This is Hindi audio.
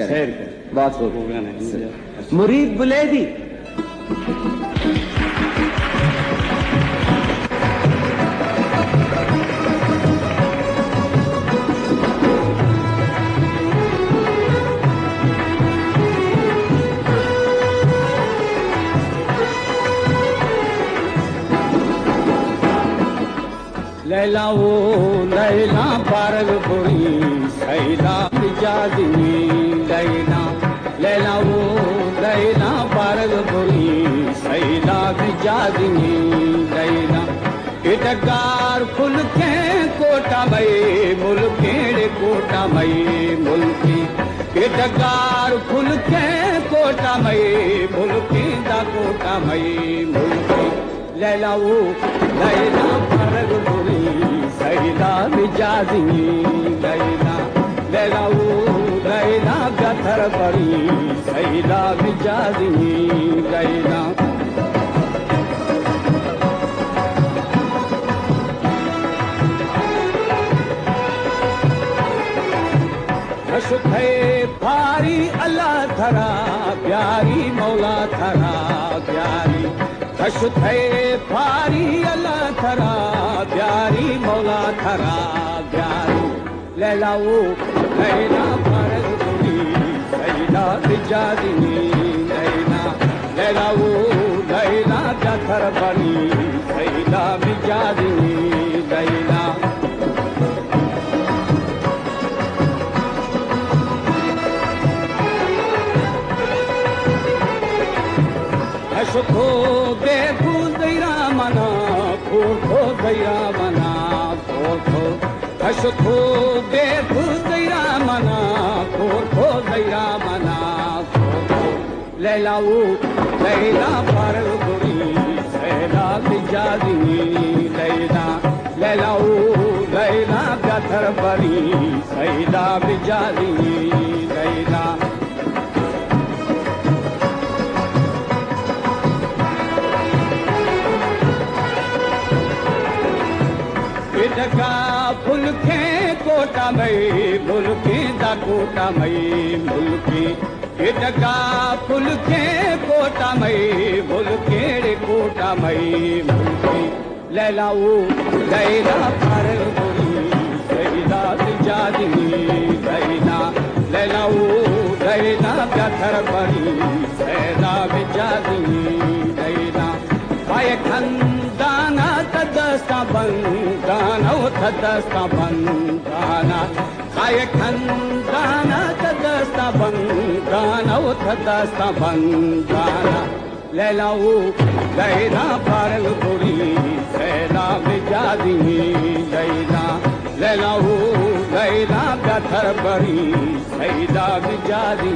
खैर बहुत खूब। हो गया नहीं मुरीद बुलेदी लैला वो लैला पारग बुरी सैला मिजाजी लैला लैला वो लैला पारग बुरी सैला मिजाजी लैला इटकार फुल के कोटा मई मुल्केड़े कोटा मई मुल्की इटकार फुल के कोटा मई मुल्की दा कोटा मई मुल्की लैला वो लैला पारग बुरी सैला मिजाजी लैला लैला वो लैला गथर बरी सैला मिजाजी लैला हशुथे भारी अल्लाह थरा प्यारी मौला थरा प्यारी हशुथे भारी अल्लाह थरा प्यारी मौला थरा प्यारी लैला वो लैला पारग बुरी सैला मिजाजी लैला लैला वो लैला गथर बरी सैला मिजाजी लैला हशुखो देखू दैरा मना खोखो दैरा मना खोखो हशुखो देखू दैरा मना खोखो दैरा मना खोखो लैला वो लैला पारग बुरी सैला मिजाजी लैला लैला वो लैला गथर बरी सैला मिजाजी लैला इटका फुलके कोटा मई मुल्की दा कोटा मई मुल्की इटका फुलके कोटा मई मुल्केड़े कोटा मई मुल्की लैला वो लैला पारग बुरी सैला मिजाजी लैला लैला वो लैला गथर बरी सैला मिजाजी लैला पाए खंदाना तदस्ता बंदाना तदस्ता बंदाना पाए खंदाना तदस्ता बंदाना तदस्ता बंदाना लैला वो लैला पारग बुरी सैला मिजाजी लैला लैला वो लैला गथर बरी सैला मिजाजी